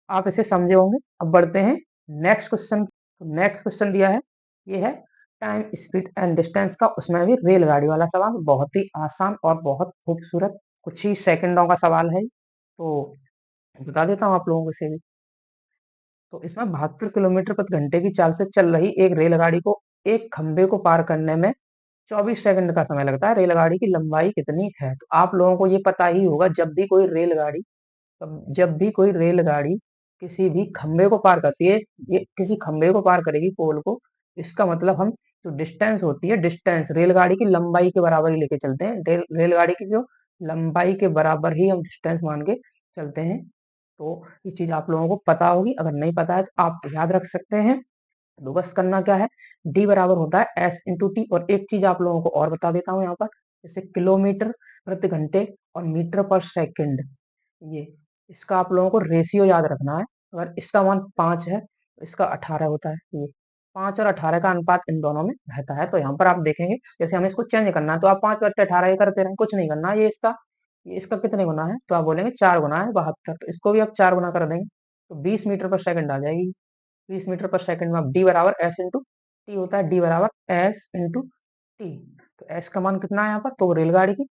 आप इसे समझे होंगे। अब बढ़ते हैं नेक्स्ट क्वेश्चन। तो नेक्स्ट क्वेश्चन दिया है, ये है टाइम स्पीड एंड डिस्टेंस का, उसमें भी रेलगाड़ी वाला सवाल, बहुत ही आसान और बहुत खूबसूरत, कुछ ही सेकंडों का सवाल है। तो बता देता हूँ आप लोगों को इसे भी। तो इसमें 72 किलोमीटर प्रति घंटे की चाल से चल रही एक रेलगाड़ी को एक खंबे को पार करने में 24 सेकंड का समय लगता है। रेलगाड़ी की लंबाई कितनी है? तो आप लोगों को ये पता ही होगा, जब भी कोई रेलगाड़ी किसी भी खंबे को पार करती है, ये किसी खंबे को पार करेगी, पोल को, इसका मतलब हम जो डिस्टेंस होती है, डिस्टेंस रेलगाड़ी की लंबाई के बराबर ही लेके चलते हैं। रेलगाड़ी की जो लंबाई के बराबर ही हम डिस्टेंस मान के चलते हैं। तो ये चीज आप लोगों को पता होगी, अगर नहीं पता है तो आप याद रख सकते हैं। तो बस करना क्या है, डी बराबर होता है एस इंटू टी। और एक चीज आप लोगों को और बता देता हूँ यहाँ पर, जैसे किलोमीटर प्रति घंटे और मीटर पर सेकंड, ये इसका आप लोगों को रेशियो याद रखना है। अगर इसका मान 5 है तो इसका 18 होता है। ये 5 और 18 का अनुपात इन दोनों में रहता है। तो यहाँ पर आप देखेंगे जैसे हमें इसको चेंज करना है तो आप 5/18 ही करते रहें, कुछ नहीं करना। ये इसका कितने गुना है, तो आप बोलेंगे 4 गुना है 72, तो इसको भी आप 4 गुना कर देंगे तो 20 मीटर पर सेकंड आ जाएगी। 20 मीटर पर सेकंड में अब डी बराबर एस इंटू टी होता है, डी बराबर एस इंटू टी। तो एस का मान कितना है यहाँ पर, तो रेलगाड़ी की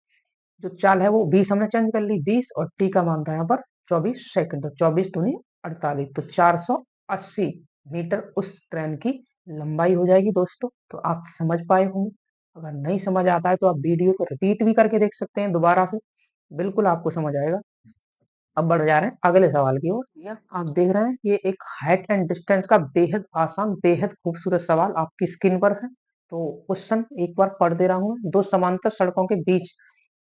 जो चाल है वो 20 हमने चेंज कर ली, 20, और टी का मान था यहाँ पर 24 सेकंड। तो 24 दूनी 48, तो 480 मीटर उस ट्रेन की लंबाई हो जाएगी दोस्तों। तो आप समझ पाए होंगे। अगर नहीं समझ आता है तो आप वीडियो को रिपीट भी करके देख सकते हैं दोबारा से, बिल्कुल आपको समझ आएगा। अब बढ़ जा रहे हैं अगले सवाल की ओर। यह आप देख रहे हैं, ये एक हाइट एंड डिस्टेंस का बेहद आसान, बेहद खूबसूरत सवाल आपकी स्क्रीन पर है। तो क्वेश्चन एक बार पढ़ दे रहा हूँ। दो समांतर सड़कों के बीच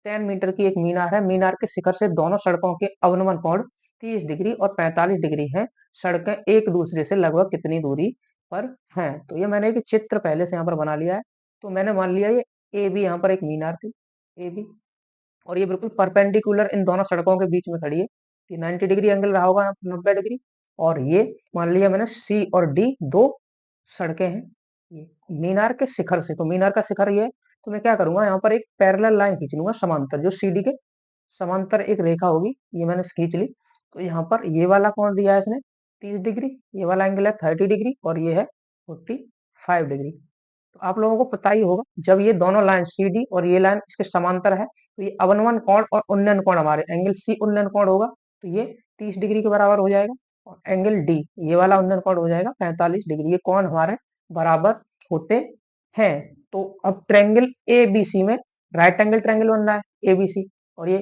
10 मीटर की एक मीनार है। मीनार के शिखर से दोनों सड़कों के अवनमन कोण 30 डिग्री और 45 डिग्री है। सड़कें एक दूसरे से लगभग कितनी दूरी पर हैं? तो ये मैंने एक चित्र पहले से यहाँ पर बना लिया है। तो मैंने मान लिया ये ए बी, यहाँ पर एक मीनार थी ए बी, और ये बिल्कुल परपेंडिकुलर इन दोनों सड़कों के बीच में खड़ी है। ये 90 डिग्री एंगल रहा होगा, 90 डिग्री। और ये मान लिया मैंने सी और डी दो सड़कें हैं ये मीनार के शिखर से। तो मीनार का शिखर ये है, तो मैं क्या करूंगा, यहाँ पर एक पैरेलल लाइन खींच लूंगा समांतर, जो सीडी के समांतर एक रेखा होगी, ये मैंने खींच ली। तो यहाँ पर ये वाला कोण दिया है इसने 30 डिग्री, ये वाला एंगल है 30 डिग्री, और ये है 45 डिग्री। तो आप लोगों को पता ही होगा, जब ये दोनों लाइन CD और ये लाइन इसके समांतर है तो ये अवनमन कोण और उन्नयन कोण, हमारे एंगल C उन्नयन कोण होगा तो ये 30 डिग्री के बराबर हो जाएगा, और एंगल D ये वाला उन्नयन कोण हो जाएगा 45 डिग्री। ये कोण हमारे बराबर होते हैं। तो अब ट्रायंगल ABC में राइट एंगल ट्रायंगल बन रहा है ABC, और ये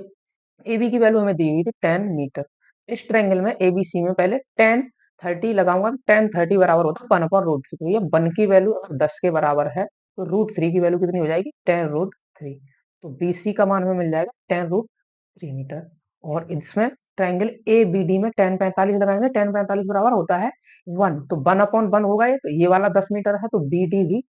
AB की वैल्यू हमें दी हुई थी 10 मीटर। इस ट्रायंगल में ABC में पहले 10 30 लगाऊंगा तो 10 30 बराबर होता है 1/√3। तो ये 1 की वैल्यू अगर 10 के बराबर है तो √3 की वैल्यू कितनी हो जाएगी, 10√3। तो BC का मान हमें मिल जाएगा 10√3 मीटर। और इसमें ट्रायंगल ABD में 10 45 लगाएंगे, 10 45 बराबर होता है 1, तो 1/1 होगा ये। तो ये वाला 10 मीटर है तो BD भी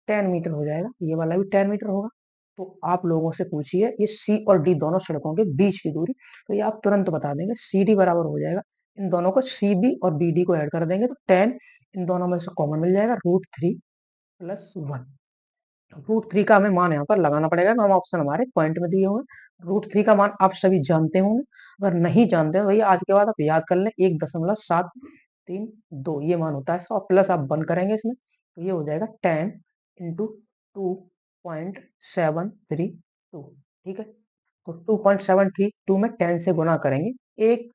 10 मीटर हो जाएगा, ये वाला भी 10 मीटर होगा। तो आप लोगों से पूछिए ये C और D दोनों सड़कों के बीच की दूरी, तो ये आप तुरंत बता देंगे। CD बराबर हो जाएगा, इन दोनों को CB और BD को ऐड कर देंगे तो 10 इन दोनों में से कॉमन मिल जाएगा, √3 + 1। √3 का हमें मान यहाँ पर लगाना पड़ेगा, तो हम ऑप्शन हमारे पॉइंट में दिए हुए हैं। √3 का मान आप सभी जानते होंगे, अगर नहीं जानते तो भैया आज के बाद आप याद कर लें, 1.732 ये मान होता है इसका, और प्लस आप बंद करेंगे इसमें तो ये हो जाएगा 10 इंटू 2.732। ठीक है, तो 2.732 में 10 से गुना करेंगे, एक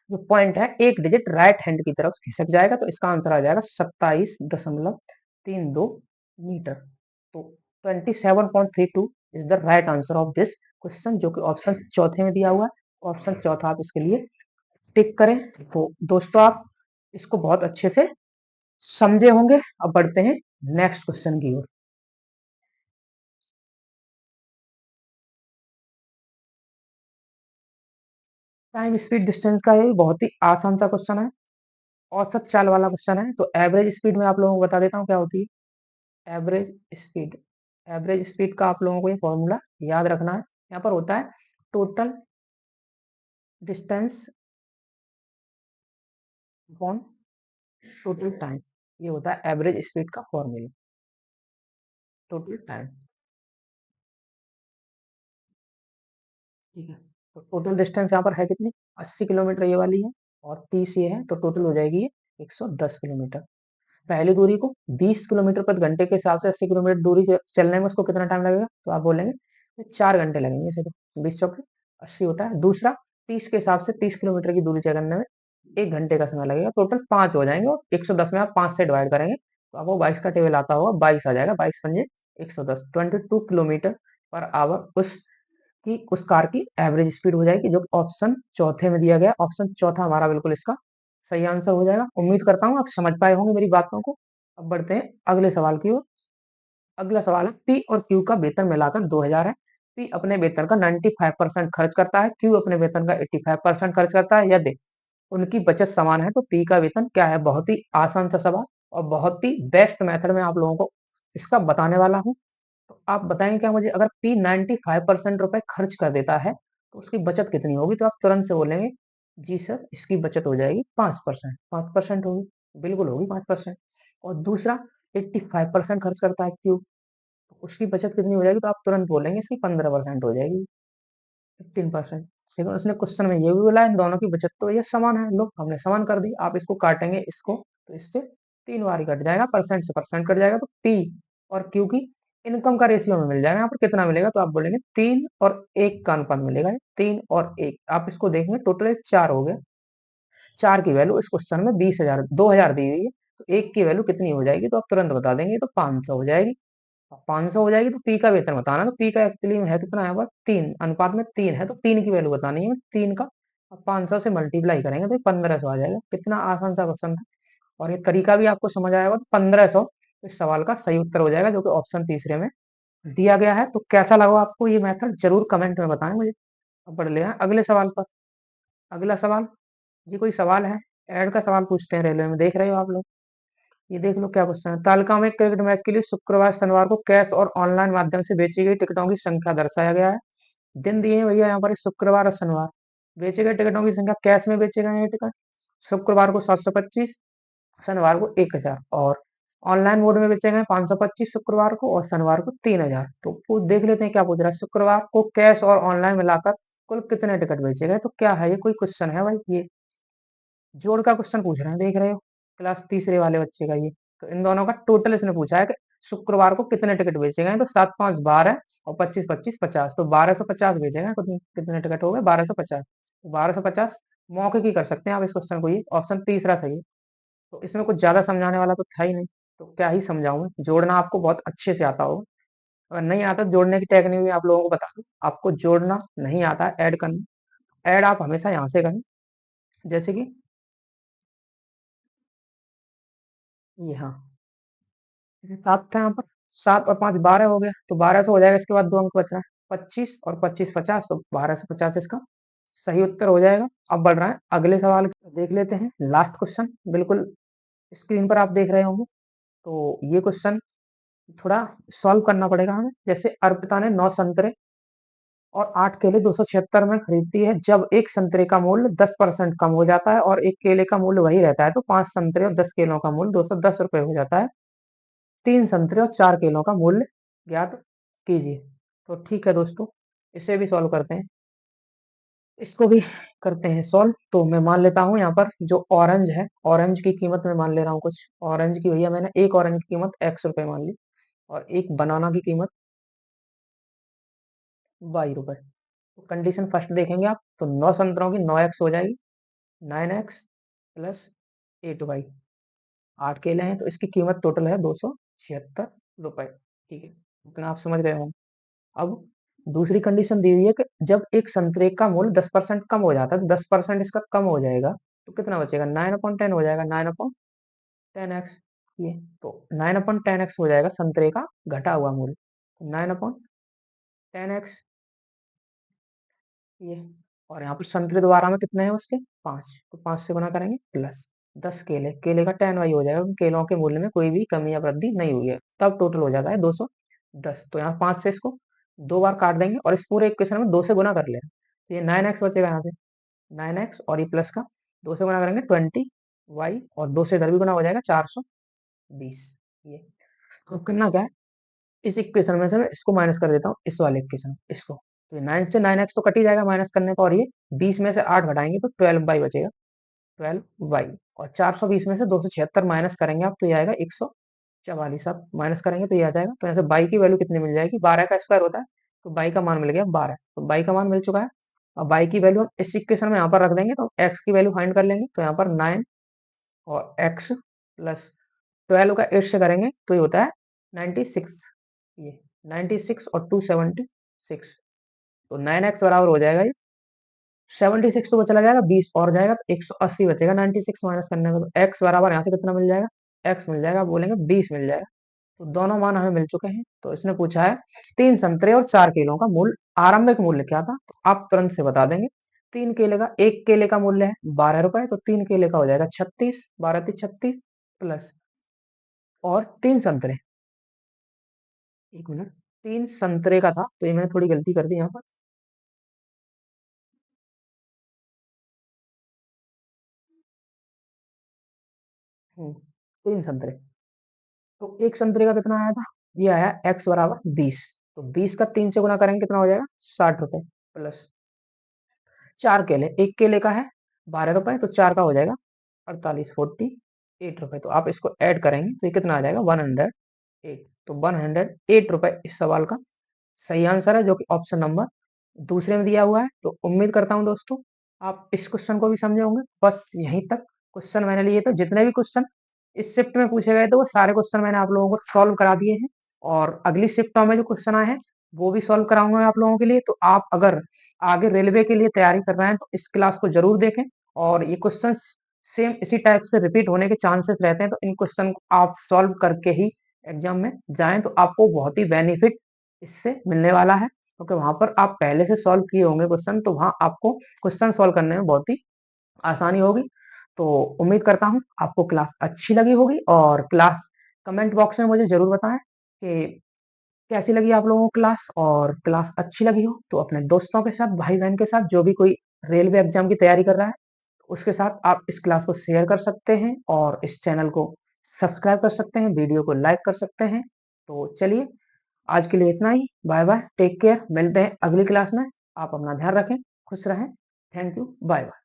जो पॉइंट है एक डिजिट राइट हैंड की तरफ खिसक जाएगा, तो इसका आंसर आ जाएगा 27.32 मीटर। तो 27.32 is the right answer of this question, जो कि ऑप्शन चौथे में दिया हुआ है। ऑप्शन चौथा आप इसके लिए टिक करें। तो दोस्तों आप इसको बहुत अच्छे से समझे होंगे। अब बढ़ते हैं नेक्स्ट क्वेश्चन की ओर। टाइम स्पीड डिस्टेंस का ये बहुत ही आसान सा क्वेश्चन है, औसत चाल वाला क्वेश्चन है। तो एवरेज स्पीड में आप लोगों को बता देता हूँ क्या होती है। एवरेज स्पीड, एवरेज स्पीड का आप लोगों को ये फॉर्मूला याद रखना है। यहाँ पर होता है total distance upon total time. ये होता है एवरेज स्पीड का फॉर्मूला, टोटल टाइम। ठीक है, तो टोटल डिस्टेंस यहाँ पर है कितनी, 80 किलोमीटर ये वाली है, और 30 ये है, तो टोटल हो जाएगी ये 110 किलोमीटर। पहली दूरी को 20 किलोमीटर प्रति घंटे के हिसाब से 80 किलोमीटर दूरी चलने में उसको कितना टाइम लगेगा, तो आप बोलेंगे 4 घंटे लगेंगे सिर्फ। 20 चौके 80 होता है। दूसरा 30 के हिसाब से 30 किलोमीटर की दूरी तय करने में 1 घंटे का समय लगेगा। टोटल 5 हो जाएंगे, और 110 में आप 5 से डिवाइड करेंगे तो आपको 22 का टेबल आता होगा, 22 आ जाएगा। 22 पंजे 110, 22 किलोमीटर पर आवर उस कार की एवरेज स्पीड हो जाएगी, जो ऑप्शन चौथे में दिया गया। ऑप्शन चौथा हमारा बिल्कुल इसका सही आंसर हो जाएगा। उम्मीद करता हूँ आप समझ पाए होंगे मेरी बातों को। अब बढ़ते हैं अगले सवाल की ओर। अगला सवाल है, पी और क्यू का वेतन मिलाकर 2000 है। पी अपने वेतन का 95% खर्च करता है, क्यू अपने वेतन का 85% खर्च करता है। यदि उनकी बचत समान है तो पी का वेतन क्या है। बहुत ही आसान सा सवाल, और बहुत ही बेस्ट मेथड में आप लोगों को इसका बताने वाला हूँ। तो आप बताएंगे क्या मुझे, अगर पी 95% रुपए खर्च कर देता है तो उसकी बचत कितनी होगी। तो आप तुरंत से बोलेंगे जी सर इसकी बचत हो जाएगी 5%। 5% होगी, बिल्कुल होगी 5%। और दूसरा 85% खर्च करता है क्यों, तो उसकी बचत कितनी हो जाएगी, तो आप तुरंत बोलेंगे इसकी 15% हो जाएगी, 15%। लेकिन उसने क्वेश्चन में ये भी बोला इन दोनों की बचत तो ये समान है। लो हमने समान कर दी। आप इसको काटेंगे इसको, तो इससे 3 बार ही कट जाएगा, परसेंट से परसेंट कट जाएगा। तो पी और क्यू की इनकम का रेशियो में मिल जाएगा। यहाँ पर कितना मिलेगा, तो आप बोलेंगे 3 और 1 का अनुपात मिलेगा। 3 और 1 आप इसको देखेंगे, टोटल 4 हो गया। 4 की वैल्यू इस क्वेश्चन में 20,000 2000 दी हुई है, तो 1 की वैल्यू कितनी हो जाएगी, तो आप तुरंत बता देंगे, तो 500 हो जाएगी। 500 हो जाएगी, तो पी का वेतन बताना। तो पी का एक्चुअली में है कितना है, 3 अनुपात में 3 है, तो 3 की वैल्यू बतानी है। 3 का 500 से मल्टीप्लाई करेंगे तो 1500 आ जाएगा। कितना आसान सा क्वेश्चन था, और ये तरीका भी आपको समझ आया होगा। तो 1500 इस सवाल का सही उत्तर हो जाएगा, जो कि ऑप्शन तीसरे में दिया गया है। तो कैसा लगा आपको ये मेथड, जरूर कमेंट में बताएं मुझे। अब बढ़ ले अगले सवाल पर। अगला सवाल, ये कोई सवाल है, ऐड का सवाल पूछते हैं रेलवे में, देख रहे हो आप लोग। ये देख लो क्या क्वेश्चन है। तालिका में क्रिकेट मैच के लिए शुक्रवार शनिवार को कैश और ऑनलाइन माध्यम से बेची गई टिकटों की संख्या दर्शाया गया है। दिन दिए हैं भैया यहाँ पर, शुक्रवार और शनिवार। बेचे गए टिकटों की संख्या, कैश में बेचे गए हैं टिकट शुक्रवार को 725, शनिवार को 1000, और ऑनलाइन मोड में बेचे गए 525 शुक्रवार को, और शनिवार को 3000। तो वो देख लेते हैं क्या पूछ रहा है। शुक्रवार को कैश और ऑनलाइन मिलाकर कुल कितने टिकट बेचे गए। तो क्या है ये, कोई क्वेश्चन है भाई, ये जोड़ का क्वेश्चन पूछ रहे हैं, देख रहे हो, क्लास तीसरे वाले बच्चे का ये। तो इन दोनों का टोटल इसने पूछा है कि शुक्रवार को कितने टिकट बेचे गए। तो 7 5 12 और 25 25 50, तो 1250 बेचे गए। कितने टिकट हो गए, 1250। तो 1250 मौके की कर सकते हैं आप इस क्वेश्चन को, ये ऑप्शन तीसरा सही है। तो इसमें कुछ ज्यादा समझाने वाला तो था ही नहीं, तो क्या ही समझाऊं मैं। जोड़ना आपको बहुत अच्छे से आता होगा। अगर नहीं आता तो जोड़ने की टेक्निक भी आप लोगों को बता दूं। आपको जोड़ना नहीं आता है, ऐड करना, ऐड आप हमेशा यहाँ से करें। जैसे कि ये, हाँ, 7 था यहाँ पर, 7 और 5 12 हो गया, तो 1200 हो जाएगा। इसके बाद 2 अंक बच रहा है, 25 और 25 50, तो 1250 इसका सही उत्तर हो जाएगा। अब बढ़ रहा है अगले सवाल देख लेते हैं, लास्ट क्वेश्चन बिल्कुल स्क्रीन पर आप देख रहे होंगे। तो ये क्वेश्चन थोड़ा सॉल्व करना पड़ेगा हमें। जैसे अर्पिता ने 9 संतरे और 8 केले 276 में खरीदती है। जब एक संतरे का मूल्य 10% कम हो जाता है और एक केले का मूल्य वही रहता है, तो 5 संतरे और 10 केलों का मूल्य 210 रुपए हो जाता है। 3 संतरे और 4 केलों का मूल्य ज्ञात कीजिए। तो ठीक है दोस्तों, इसे भी सॉल्व करते हैं, इसको भी करते हैं सॉल्व। तो मैं मान लेता हूँ यहाँ पर जो ऑरेंज है, ऑरेंज की कीमत मैं मान ले रहा हूँ कुछ। ऑरेंज की भैया मैंने एक ऑरेंज की कीमत x रुपए मान ली, और एक बनाना की कीमत y रुपए। तो कंडीशन फर्स्ट देखेंगे आप, तो 9 संतरों की 9x हो जाएगी, 9x प्लस 8y। 8 केले हैं तो इसकी कीमत टोटल है 276 रुपए। ठीक है, इतना आप समझ गए होंगे। अब दूसरी कंडीशन दी हुई है कि जब एक संतरे का मूल्य 10% कम हो जाता है, तो 10% इसका कम हो जाएगा, तो कितना बचेगा? 9/10 हो जाएगा, 9/10x। ये तो 9/10x हो जाएगा संतरे का घटा हुआ मूल्य, 9/10x ये। और यहाँ पर संतरे दोबारा में कितने हैं उसके? 5, तो 5 से गुना करेंगे प्लस 10 केले, केले का 10y हो जाएगा, केलों के मूल्य में कोई भी कमी या वृद्धि नहीं हुई है, तब टोटल हो जाता है 210। तो यहाँ 5 से इसको 2 बार काट देंगे और इस पूरे इक्वेशन में 2 से गुना कर लेना, तो ये 9x बचेगा यहाँ से, 9x और ये प्लस का 2 से गुना करेंगे 20y, और 2 से इधर भी गुना हो जाएगा 420। ये तो करना क्या है, इस इक्वेशन में से मैं इसको माइनस कर देता हूँ, इस वाले इक्वेशन इसको, तो 9 से 9x तो कट ही जाएगा माइनस करने पर, और ये 20 में से 8 घटाएंगे तो 12y बचेगा, 12y। और 420 में से 276 माइनस करेंगे आप, तो ये आएगा 144, आप माइनस करेंगे तो ये आ जाएगा। तो यहाँ से बाई की वैल्यू कितनी मिल जाएगी? 12 का स्क्वायर होता है, तो बाई का मान मिल गया 12, तो बाई का मान मिल चुका है। अब बाई की वैल्यू हम इस इक्वेशन में यहाँ पर रख देंगे, तो एक्स की वैल्यू फाइंड कर लेंगे, तो यहाँ पर 9 और एक्स प्लस 12 का 8 से करेंगे तो ये होता है 96, ये 96 और 276, तो 9x बराबर हो जाएगा ये 76, तो वो चला जाएगा 20 और जाएगा तो 180 बचेगा 96 माइनस करने में, तो x बराबर यहाँ से कितना मिल जाएगा? x मिल जाएगा, बोलेंगे 20 मिल जाएगा। तो दोनों मान हमें मिल चुके हैं। तो इसने पूछा है 3 संतरे और 4 केलों का मूल्य, आरंभिक मूल्य क्या था, तो आप तुरंत से बता देंगे। 3 केले का, एक केले का मूल्य है 12 रुपए, तो 3 केले का हो जाएगा 36, 12 3 36 प्लस, और 3 संतरे, एक मिनट, 3 संतरे का था, तो ये मैंने थोड़ी गलती कर दी यहाँ पर। 3 संतरे, तो एक संतरे का कितना आया था? ये आया x बराबर 20, तो 20 का 3 से गुना करेंगे कितना हो जाएगा? 60 रुपए प्लस 4 केले, एक केले का है 12 रुपए, तो 4 का हो जाएगा 48, 48 रुपए। तो आप इसको ऐड करेंगे तो ये कितना आ जाएगा? 108, तो 108 रुपए इस सवाल का सही आंसर है, जो कि ऑप्शन नंबर दूसरे में दिया हुआ है। तो उम्मीद करता हूँ दोस्तों आप इस क्वेश्चन को भी समझे होंगे। बस यहीं तक क्वेश्चन मैंने लिए थे, जितने भी क्वेश्चन इस शिफ्ट में पूछे गए थे वो सारे क्वेश्चन मैंने आप लोगों को सॉल्व करा दिए हैं, और अगली शिफ्टों में जो क्वेश्चन आए हैं वो भी सॉल्व कराऊंगा मैं आप लोगों के लिए। तो आप अगर आगे रेलवे के लिए तैयारी कर रहे हैं तो इस क्लास को जरूर देखें, और ये क्वेश्चन सेम इसी टाइप से रिपीट होने के चांसेस रहते हैं, तो इन क्वेश्चन को आप सॉल्व करके ही एग्जाम में जाएं, तो आपको बहुत ही बेनिफिट इससे मिलने वाला है, क्योंकि वहां पर आप पहले से सॉल्व किए होंगे क्वेश्चन, तो वहां आपको क्वेश्चन सॉल्व करने में बहुत ही आसानी होगी। तो उम्मीद करता हूँ आपको क्लास अच्छी लगी होगी, और क्लास कमेंट बॉक्स में मुझे जरूर बताएं कि कैसी लगी आप लोगों को क्लास, और क्लास अच्छी लगी हो तो अपने दोस्तों के साथ, भाई बहन के साथ, जो भी कोई रेलवे एग्जाम की तैयारी कर रहा है उसके साथ आप इस क्लास को शेयर कर सकते हैं, और इस चैनल को सब्सक्राइब कर सकते हैं, वीडियो को लाइक कर सकते हैं। तो चलिए आज के लिए इतना ही, बाय बाय, टेक केयर, मिलते हैं अगली क्लास में। आप अपना ध्यान रखें, खुश रहें, थैंक यू, बाय बाय।